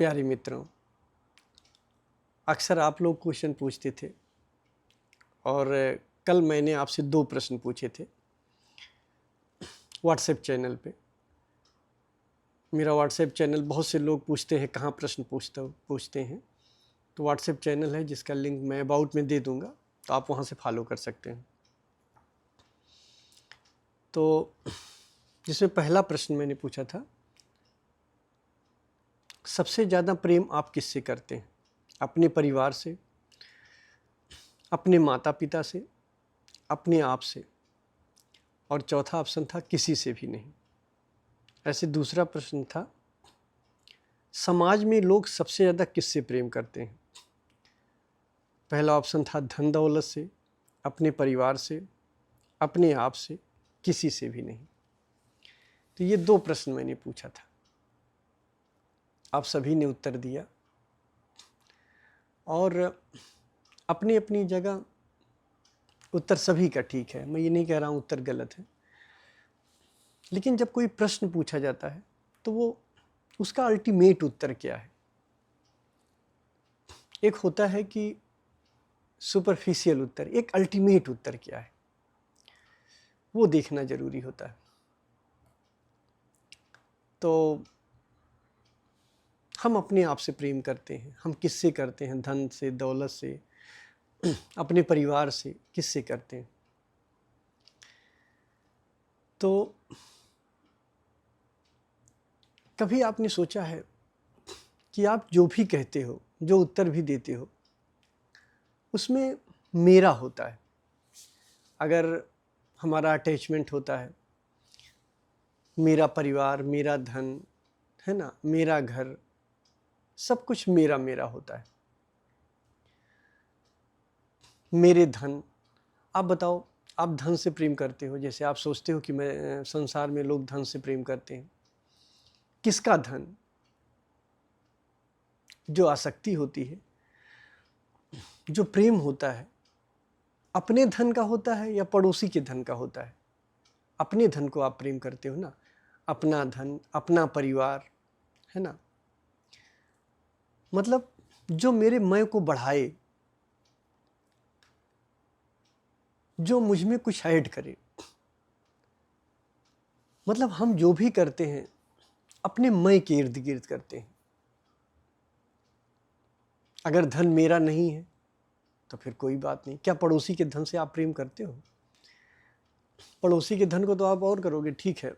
प्यारे मित्रों, अक्सर आप लोग क्वेश्चन पूछते थे और कल मैंने आपसे 2 प्रश्न पूछे थे व्हाट्सएप चैनल पे। मेरा व्हाट्सएप चैनल बहुत से लोग पूछते हैं कहाँ प्रश्न पूछते हैं, तो व्हाट्सएप चैनल है जिसका लिंक मैं अबाउट में दे दूँगा, तो आप वहाँ से फॉलो कर सकते हैं। तो जिसमें पहला प्रश्न मैंने पूछा था, सबसे ज़्यादा प्रेम आप किससे करते हैं? अपने परिवार से, अपने माता-पिता से, अपने आप से, और चौथा ऑप्शन था किसी से भी नहीं। ऐसे दूसरा प्रश्न था, समाज में लोग सबसे ज़्यादा किससे प्रेम करते हैं? पहला ऑप्शन था धन दौलत से, अपने परिवार से, अपने आप से, किसी से भी नहीं। तो ये 2 प्रश्न मैंने पूछा था, आप सभी ने उत्तर दिया और अपनी अपनी जगह उत्तर सभी का ठीक है। मैं ये नहीं कह रहा हूँ उत्तर गलत है, लेकिन जब कोई प्रश्न पूछा जाता है तो वो उसका अल्टीमेट उत्तर क्या है? एक होता है कि सुपरफिशियल उत्तर, एक अल्टीमेट उत्तर क्या है, वो देखना जरूरी होता है। तो हम अपने आप से प्रेम करते हैं, हम किससे करते हैं? धन से, दौलत से, अपने परिवार से, किससे करते हैं? तो कभी आपने सोचा है कि आप जो भी कहते हो, जो उत्तर भी देते हो, उसमें मेरा होता है? अगर हमारा अटैचमेंट होता है, मेरा परिवार, मेरा धन, है ना, मेरा घर, सब कुछ मेरा मेरा होता है। मेरे धन, आप बताओ, आप धन से प्रेम करते हो? जैसे आप सोचते हो कि मैं संसार में लोग धन से प्रेम करते हैं। किसका धन? जो आसक्ति होती है, जो प्रेम होता है, अपने धन का होता है या पड़ोसी के धन का होता है? अपने धन को आप प्रेम करते हो ना, अपना धन, अपना परिवार, है ना, मतलब जो मेरे मैं को बढ़ाए, जो मुझ में कुछ ऐड करे। मतलब हम जो भी करते हैं अपने मैं के इर्द गिर्द करते हैं। अगर धन मेरा नहीं है तो फिर कोई बात नहीं। क्या पड़ोसी के धन से आप प्रेम करते हो? पड़ोसी के धन को तो आप और करोगे, ठीक है,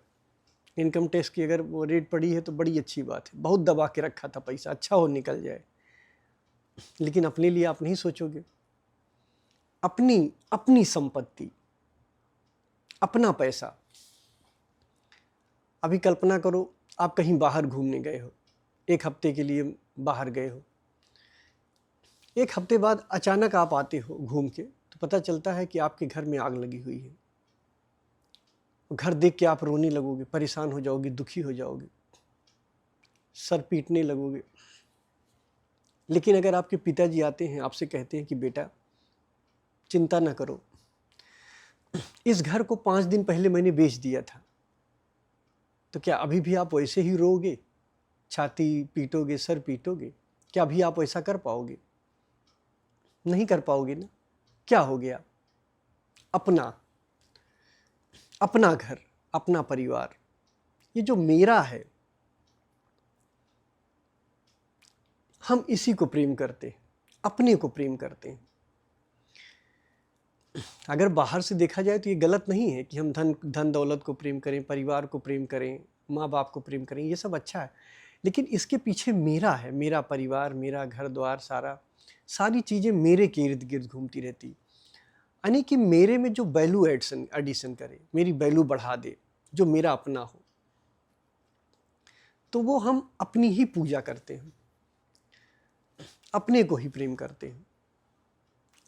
इनकम टैक्स की अगर वो रेट पड़ी है तो बड़ी अच्छी बात है, बहुत दबा के रखा था पैसा, अच्छा हो निकल जाए, लेकिन अपने लिए आप नहीं सोचोगे। अपनी अपनी संपत्ति, अपना पैसा। अभी कल्पना करो, आप कहीं बाहर घूमने गए हो, 1 हफ्ते के लिए बाहर गए हो, 1 हफ्ते बाद अचानक आप आते हो घूम के, तो पता चलता है कि आपके घर में आग लगी हुई है। घर देख के आप रोने लगोगे, परेशान हो जाओगे, दुखी हो जाओगे, सर पीटने लगोगे। लेकिन अगर आपके पिताजी आते हैं, आपसे कहते हैं कि बेटा चिंता ना करो, इस घर को 5 दिन पहले मैंने बेच दिया था, तो क्या अभी भी आप वैसे ही रोओगे, छाती पीटोगे, सर पीटोगे? क्या अभी आप ऐसा कर पाओगे? नहीं कर पाओगे ना। क्या हो गया? अपना अपना घर, अपना परिवार, ये जो मेरा है, हम इसी को प्रेम करते हैं, अपने को प्रेम करते हैं। अगर बाहर से देखा जाए तो ये गलत नहीं है कि हम धन दौलत को प्रेम करें, परिवार को प्रेम करें, माँ बाप को प्रेम करें, ये सब अच्छा है, लेकिन इसके पीछे मेरा है, मेरा परिवार, मेरा घर द्वार, सारी चीज़ें मेरे के इर्द गिर्द घूमती रहती, यानी कि मेरे में जो वैल्यू एडिशन करे, मेरी वैल्यू बढ़ा दे, जो मेरा अपना हो, तो वो हम अपनी ही पूजा करते हैं, अपने को ही प्रेम करते हैं।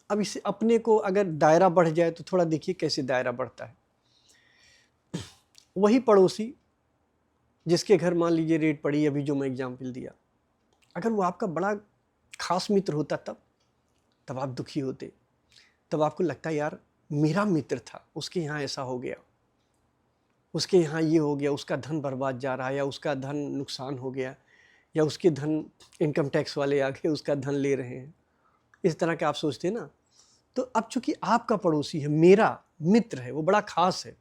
अब इसे अपने को अगर दायरा बढ़ जाए तो थोड़ा देखिए कैसे दायरा बढ़ता है। वही पड़ोसी जिसके घर मान लीजिए रेड पड़ी, अभी जो मैं एग्जाम्पल दिया, अगर वो आपका बड़ा खास मित्र होता तब आप दुखी होते, तब आपको लगता है यार मेरा मित्र था, उसके यहाँ ऐसा हो गया, उसके यहाँ ये हो गया, उसका धन बर्बाद जा रहा है, या उसका धन नुकसान हो गया, या उसके धन, इनकम टैक्स वाले आ गए उसका धन ले रहे हैं, इस तरह का आप सोचते हैं ना। तो अब चूंकि आपका पड़ोसी है, मेरा मित्र है, वो बड़ा खास है,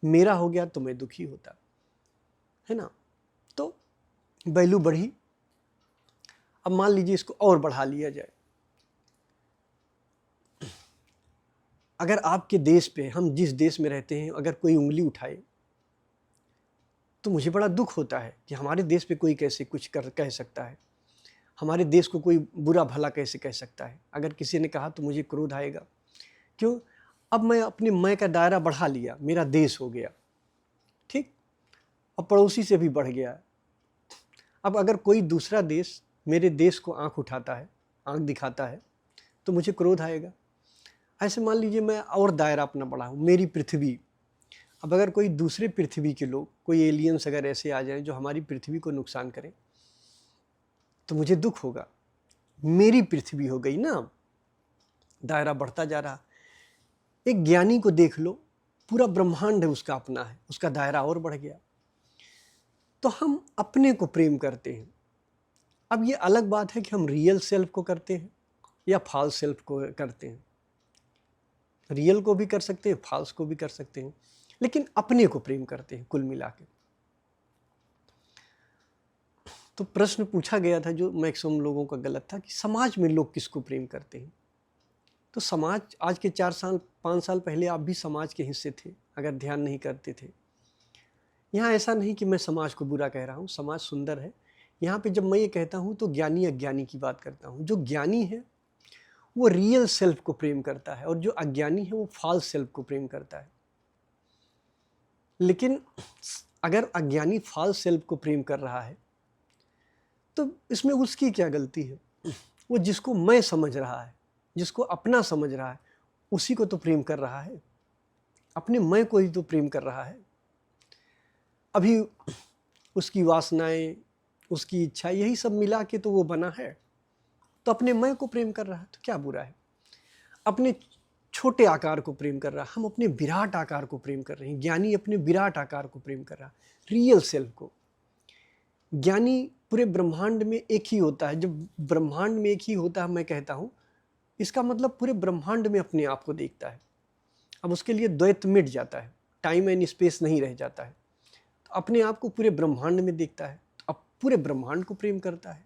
मेरा हो गया तो मैं दुखी होता, है ना। तो वैल्यू बढ़ी। अब मान लीजिए इसको और बढ़ा लिया जाए। अगर आपके देश पे, हम जिस देश में रहते हैं, अगर कोई उंगली उठाए तो मुझे बड़ा दुख होता है कि हमारे देश पे कोई कैसे कुछ कह सकता है, हमारे देश को कोई बुरा भला कैसे कह सकता है। अगर किसी ने कहा तो मुझे क्रोध आएगा। क्यों? अब मैं अपने मैं का दायरा बढ़ा लिया, मेरा देश हो गया, ठीक, अब पड़ोसी से भी बढ़ गया। अब अगर कोई दूसरा देश मेरे देश को आंख उठाता है, आंख दिखाता है, तो मुझे क्रोध आएगा। ऐसे मान लीजिए मैं और दायरा अपना बढ़ाऊँ, मेरी पृथ्वी। अब अगर कोई दूसरे पृथ्वी के लोग, कोई एलियंस अगर ऐसे आ जाएं जो हमारी पृथ्वी को नुकसान करें, तो मुझे दुख होगा। मेरी पृथ्वी हो गई ना, दायरा बढ़ता जा रहा। एक ज्ञानी को देख लो, पूरा ब्रह्मांड है उसका अपना है, उसका दायरा और बढ़ गया। तो हम अपने को प्रेम करते हैं। अब ये अलग बात है कि हम रियल सेल्फ को करते हैं या फॉल्स सेल्फ को करते हैं। रियल को भी कर सकते हैं, फॉल्स को भी कर सकते हैं, लेकिन अपने को प्रेम करते हैं कुल मिला के। तो प्रश्न पूछा गया था जो मैक्सिमम लोगों का गलत था कि समाज में लोग किसको प्रेम करते हैं। तो समाज, आज के 4-5 साल पहले आप भी समाज के हिस्से थे, अगर ध्यान नहीं करते थे। यहाँ ऐसा नहीं कि मैं समाज को बुरा कह रहा हूँ, समाज सुंदर है। यहाँ पे जब मैं ये कहता हूँ तो ज्ञानी अज्ञानी की बात करता हूँ। जो ज्ञानी है वो रियल सेल्फ को प्रेम करता है, और जो अज्ञानी है वो फॉल्स सेल्फ को प्रेम करता है। लेकिन अगर अज्ञानी फॉल्स सेल्फ को प्रेम कर रहा है तो इसमें उसकी क्या गलती है? वो जिसको मैं समझ रहा है, जिसको अपना समझ रहा है, उसी को तो प्रेम कर रहा है, अपने मैं को ही तो प्रेम कर रहा है। अभी उसकी वासनाएं, उसकी इच्छा, यही सब मिला के तो वो बना है, तो अपने मैं को प्रेम कर रहा है, तो क्या बुरा है? अपने छोटे आकार को प्रेम कर रहा है, हम अपने विराट आकार को प्रेम कर रहे हैं। ज्ञानी अपने विराट आकार को प्रेम कर रहा है, रियल सेल्फ को। ज्ञानी पूरे ब्रह्मांड में एक ही होता है। जब ब्रह्मांड में एक ही होता है, मैं कहता हूँ, इसका मतलब पूरे ब्रह्मांड में अपने आप को देखता है। अब उसके लिए द्वैत मिट जाता है, टाइम एंड स्पेस नहीं रह जाता है, तो अपने आप को पूरे ब्रह्मांड में देखता है, तो अब पूरे ब्रह्मांड को प्रेम करता है।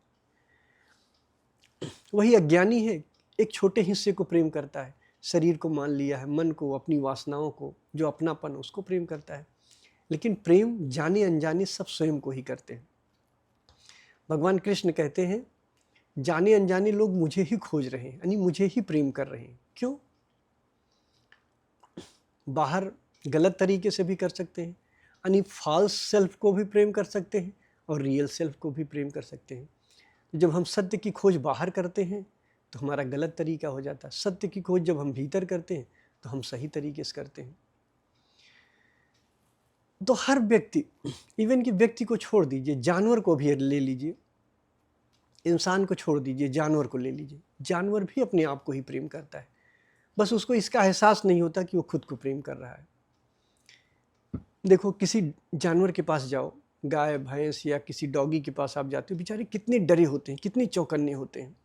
वही अज्ञानी है, एक छोटे हिस्से को प्रेम करता है, शरीर को मान लिया है, मन को, अपनी वासनाओं को, जो अपनापन उसको प्रेम करता है। लेकिन प्रेम जाने अनजाने सब स्वयं को ही करते हैं। भगवान कृष्ण कहते हैं, जाने अनजाने लोग मुझे ही खोज रहे हैं, यानी मुझे ही प्रेम कर रहे हैं। क्यों? बाहर गलत तरीके से भी कर सकते हैं, यानी फॉल्स सेल्फ को भी प्रेम कर सकते हैं और रियल सेल्फ को भी प्रेम कर सकते हैं। जब हम सत्य की खोज बाहर करते हैं तो हमारा गलत तरीका हो जाता है। सत्य की खोज जब हम भीतर करते हैं तो हम सही तरीके से करते हैं। तो हर व्यक्ति, इवन कि व्यक्ति को छोड़ दीजिए, जानवर को भी ले लीजिए, इंसान को छोड़ दीजिए, जानवर को ले लीजिए, जानवर भी अपने आप को ही प्रेम करता है। बस उसको इसका एहसास नहीं होता कि वो खुद को प्रेम कर रहा है। देखो, किसी जानवर के पास जाओ, गाय भैंस या किसी डॉगी के पास आप जाते हो, बेचारे कितने डरे होते हैं, कितने चौकन्ने होते हैं,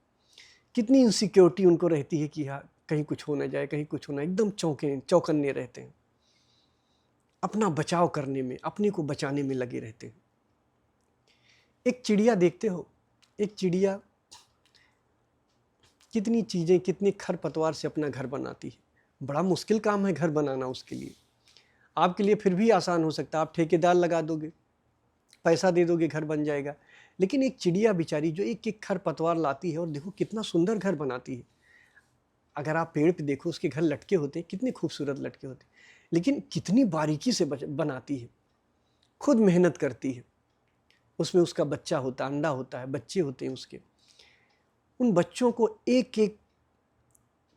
कितनी इनसिक्योरिटी उनको रहती है कि हाँ कहीं कुछ हो ना जाए, कहीं कुछ होना, एकदम चौकन्ने रहते हैं, अपना बचाव करने में, अपने को बचाने में लगे रहते हैं। एक चिड़िया देखते हो, एक चिड़िया कितनी चीज़ें, कितने खरपतवार से अपना घर बनाती है। बड़ा मुश्किल काम है घर बनाना उसके लिए। आपके लिए फिर भी आसान हो सकता है, आप ठेकेदार लगा दोगे, पैसा दे दोगे, घर बन जाएगा। लेकिन एक चिड़िया बेचारी जो एक एक खरपतवार लाती है और देखो कितना सुंदर घर बनाती है। अगर आप पेड़ पे देखो, उसके घर लटके होते हैं, कितने खूबसूरत लटके होते हैं, लेकिन कितनी बारीकी से बनाती है, खुद मेहनत करती है। उसमें उसका बच्चा होता है, अंडा होता है, बच्चे होते हैं उसके। उन बच्चों को एक एक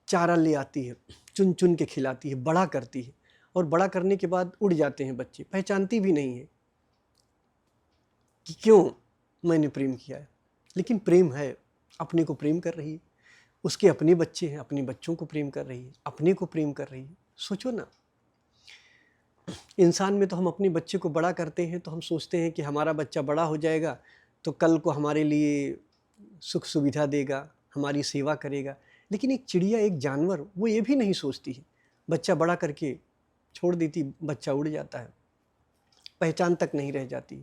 चारा ले आती है, चुन चुन के खिलाती है, बड़ा करती है, और बड़ा करने के बाद उड़ जाते हैं बच्चे, पहचानती भी नहीं है कि क्यों मैंने प्रेम किया है। लेकिन प्रेम है, अपने को प्रेम कर रही है, उसके अपने बच्चे हैं, अपने बच्चों को प्रेम कर रही है, अपने को प्रेम कर रही है। सोचो ना, इंसान में तो हम अपने बच्चे को बड़ा करते हैं तो हम सोचते हैं कि हमारा बच्चा बड़ा हो जाएगा तो कल को हमारे लिए सुख सुविधा देगा, हमारी सेवा करेगा। लेकिन एक चिड़िया, एक जानवर, वो ये भी नहीं सोचती है। बच्चा बड़ा करके छोड़ देती, बच्चा उड़ जाता है, पहचान तक नहीं रह जाती।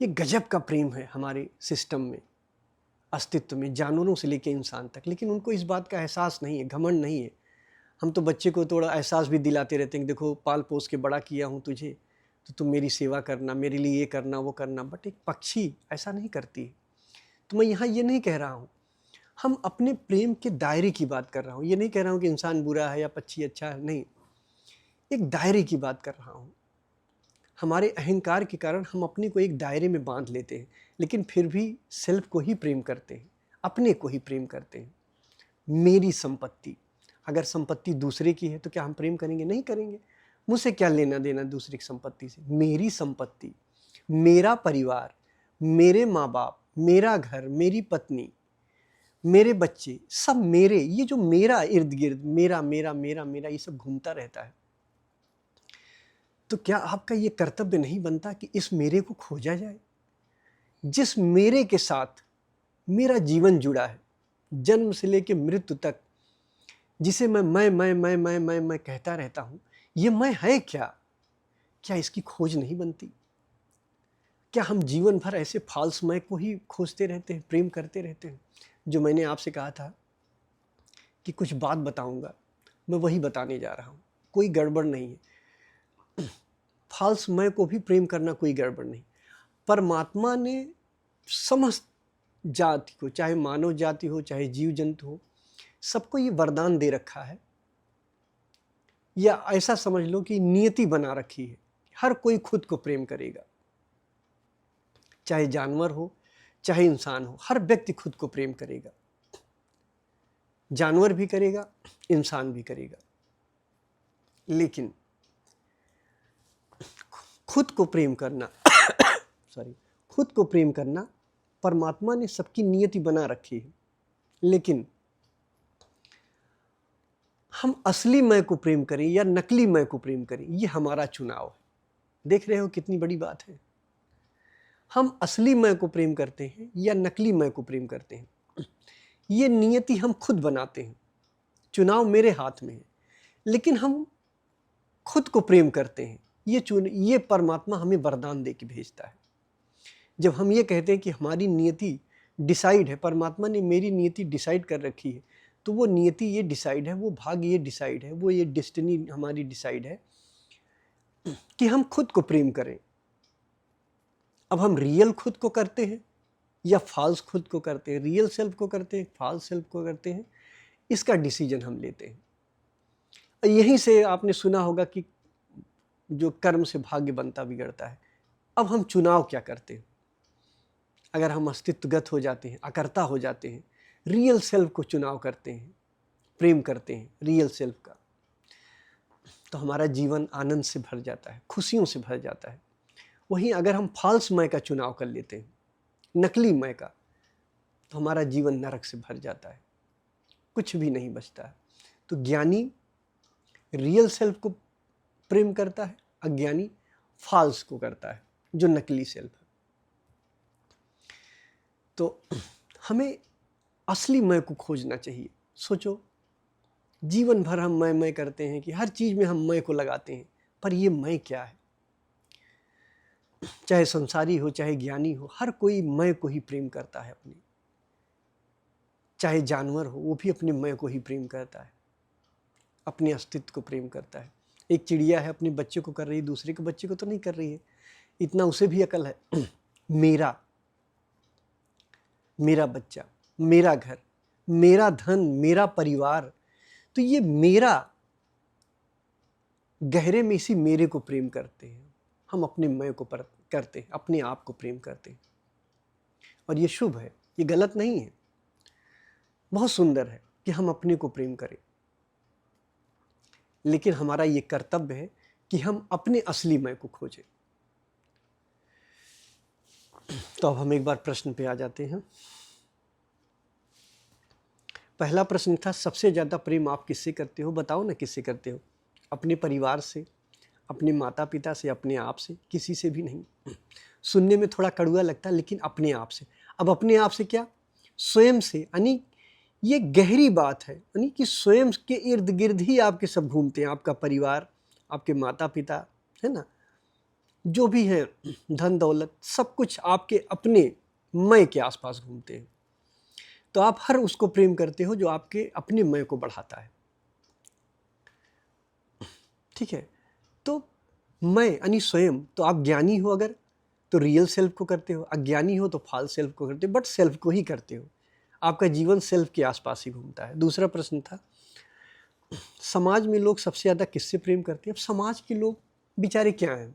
ये गजब का प्रेम है हमारे सिस्टम में, अस्तित्व में, जानवरों से लेकर इंसान तक। लेकिन उनको इस बात का एहसास नहीं है, घमंड नहीं है। हम तो बच्चे को थोड़ा एहसास भी दिलाते रहते हैं कि देखो पाल पोस के बड़ा किया हूँ तुझे, तो तुम मेरी सेवा करना, मेरे लिए ये करना वो करना। बट एक पक्षी ऐसा नहीं करती है। तो मैं यहाँ ये नहीं कह रहा हूँ, हम अपने प्रेम के दायरे की बात कर रहा हूँ। ये नहीं कह रहा हूँ कि इंसान बुरा है या पक्षी अच्छा है, नहीं, एक दायरे की बात कर रहा हूँ। हमारे अहंकार के कारण हम अपने को एक दायरे में बांध लेते हैं, लेकिन फिर भी सेल्फ को ही प्रेम करते हैं, अपने को ही प्रेम करते हैं। मेरी संपत्ति, अगर संपत्ति दूसरे की है तो क्या हम प्रेम करेंगे? नहीं करेंगे। मुझसे क्या लेना देना दूसरे की संपत्ति से? मेरी संपत्ति, मेरा परिवार, मेरे माँ बाप, मेरा घर, मेरी पत्नी, मेरे बच्चे, सब मेरे। ये जो मेरा इर्द गिर्द मेरा मेरा मेरा मेरा ये सब घूमता रहता है, तो क्या आपका ये कर्तव्य नहीं बनता कि इस मेरे को खोजा जाए? जिस मेरे के साथ मेरा जीवन जुड़ा है, जन्म से लेकर मृत्यु तक, जिसे मैं कहता रहता हूँ, ये मैं है क्या? क्या इसकी खोज नहीं बनती? क्या हम जीवन भर ऐसे फाल्स मैं को ही खोजते रहते हैं, प्रेम करते रहते हैं? जो मैंने आपसे कहा था कि कुछ बात बताऊंगा, मैं वही बताने जा रहा हूँ। कोई गड़बड़ नहीं है। फाल्स मैं को भी प्रेम करना कोई गड़बड़ नहीं। परमात्मा ने समस्त जाति को, चाहे मानव जाति हो चाहे जीव जंतु हो, सबको ये वरदान दे रखा है, या ऐसा समझ लो कि नियति बना रखी है। हर कोई खुद को प्रेम करेगा, चाहे जानवर हो चाहे इंसान हो, हर व्यक्ति खुद को प्रेम करेगा। जानवर भी करेगा, इंसान भी करेगा। लेकिन खुद को प्रेम करना खुद को प्रेम करना परमात्मा ने सबकी नियति बना रखी है। लेकिन हम असली मैं को प्रेम करें या नकली मैं को प्रेम करें, ये हमारा चुनाव है। देख रहे हो कितनी बड़ी बात है। हम असली मैं को प्रेम करते हैं या नकली मैं को प्रेम करते हैं, ये नियति हम खुद बनाते हैं। चुनाव मेरे हाथ में है। लेकिन हम खुद को प्रेम करते हैं, ये परमात्मा हमें वरदान दे के भेजता है। जब हम ये कहते हैं कि हमारी नियति डिसाइड है, परमात्मा ने मेरी नियति डिसाइड कर रखी है, तो वो नियति ये डिसाइड है, वो भाग्य ये डिसाइड है, वो ये डेस्टिनी हमारी डिसाइड है कि हम खुद को प्रेम करें। अब हम रियल खुद को करते हैं या फॉल्स खुद को करते हैं, रियल सेल्फ को करते हैं, फॉल्स सेल्फ को करते हैं, इसका डिसीजन हम लेते हैं। यहीं से आपने सुना होगा कि जो कर्म से भाग्य बनता बिगड़ता है। अब हम चुनाव क्या करते हैं? अगर हम अस्तित्वगत हो जाते हैं, अकर्ता हो जाते हैं, रियल सेल्फ को चुनाव करते हैं, प्रेम करते हैं रियल सेल्फ का, तो हमारा जीवन आनंद से भर जाता है, खुशियों से भर जाता है। वहीं अगर हम फॉल्स मैं का चुनाव कर लेते हैं, नकली मैं का, तो हमारा जीवन नरक से भर जाता है, कुछ भी नहीं बचता है। तो ज्ञानी रियल सेल्फ को प्रेम करता है, अज्ञानी फॉल्स को करता है, जो नकली सेल्फ है। तो हमें असली मैं को खोजना चाहिए। सोचो, जीवन भर हम मैं करते हैं कि हर चीज़ में हम मैं को लगाते हैं, पर ये मैं क्या है? चाहे संसारी हो चाहे ज्ञानी हो, हर कोई मैं को ही प्रेम करता है अपनी। चाहे जानवर हो, वो भी अपने मैं को ही प्रेम करता है, अपने अस्तित्व को प्रेम करता है। एक चिड़िया है, अपने बच्चे को कर रही है, दूसरे के बच्चे को तो नहीं कर रही है। इतना उसे भी अकल है। मेरा बच्चा, मेरा घर, मेरा धन, मेरा परिवार, तो ये मेरा, गहरे में इसी मेरे को प्रेम करते हैं हम। अपने मैं को करते हैं, अपने आप को प्रेम करते हैं, और ये शुभ है, ये गलत नहीं है। बहुत सुंदर है कि हम अपने को प्रेम करें, लेकिन हमारा ये कर्तव्य है कि हम अपने असली मैं को खोजें। तो अब हम एक बार प्रश्न पे आ जाते हैं। पहला प्रश्न था, सबसे ज़्यादा प्रेम आप किससे करते हो? बताओ ना, किससे करते हो? अपने परिवार से, अपने माता पिता से, अपने आप से? किसी से भी नहीं। सुनने में थोड़ा कड़वा लगता है, लेकिन अपने आप से। अब अपने आप से क्या? स्वयं से, यानी ये गहरी बात है, यानी कि स्वयं के इर्द गिर्द ही आपके सब घूमते हैं। आपका परिवार, आपके माता पिता, है ना, जो भी है, धन दौलत, सब कुछ आपके अपने मैं के आसपास घूमते हैं। तो आप हर उसको प्रेम करते हो जो आपके अपने मैं को बढ़ाता है। ठीक है, तो मैं यानी स्वयं, तो आप ज्ञानी हो अगर, तो रियल सेल्फ को करते हो, अज्ञानी हो तो फॉल्स सेल्फ को करते हो, बट सेल्फ को ही करते हो। आपका जीवन सेल्फ के आसपास ही घूमता है। दूसरा प्रश्न था, समाज में लोग सबसे ज़्यादा किससे प्रेम करते हैं? अब समाज के लोग बेचारे क्या हैं?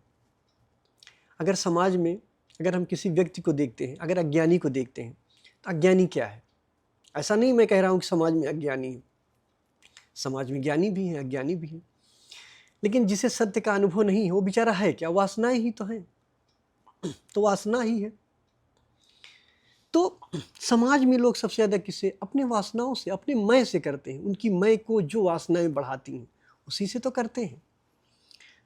अगर समाज में, अगर हम किसी व्यक्ति को देखते हैं, अगर अज्ञानी को देखते हैं, तो अज्ञानी क्या है? ऐसा नहीं मैं कह रहा हूँ कि समाज में अज्ञानी है, समाज में ज्ञानी भी हैं, अज्ञानी भी हैं, लेकिन जिसे सत्य का अनुभव नहीं है वो बेचारा है क्या? वासनाएं ही तो हैं, तो वासना ही है। तो समाज में लोग सबसे ज़्यादा किससे? अपने वासनाओं से, अपने मैं से करते हैं। उनकी मैं को जो वासनाएं बढ़ाती हैं उसी से तो करते हैं।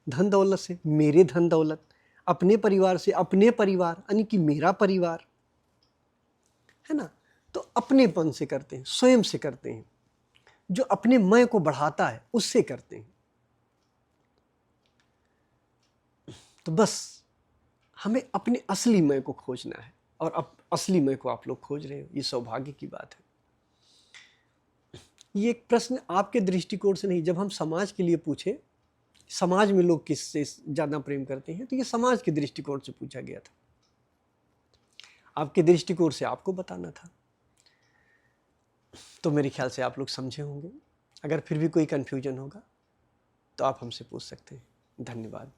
धन दौलत से, मेरे धन दौलत, अपने परिवार से, अपने परिवार यानी कि मेरा परिवार, है ना, तो अपनेपन से करते हैं, स्वयं से करते हैं। जो अपने मैं को बढ़ाता है उससे करते हैं। तो बस हमें अपने असली मैं को खोजना है, और अब असली मैं को आप लोग खोज रहे हो, ये सौभाग्य की बात है। ये एक प्रश्न आपके दृष्टिकोण से नहीं, जब हम समाज के लिए पूछे समाज में लोग किससे ज़्यादा प्रेम करते हैं, तो ये समाज के दृष्टिकोण से पूछा गया था। आपके दृष्टिकोण से आपको बताना था। तो मेरे ख्याल से आप लोग समझे होंगे। अगर फिर भी कोई कन्फ्यूजन होगा तो आप हमसे पूछ सकते हैं। धन्यवाद।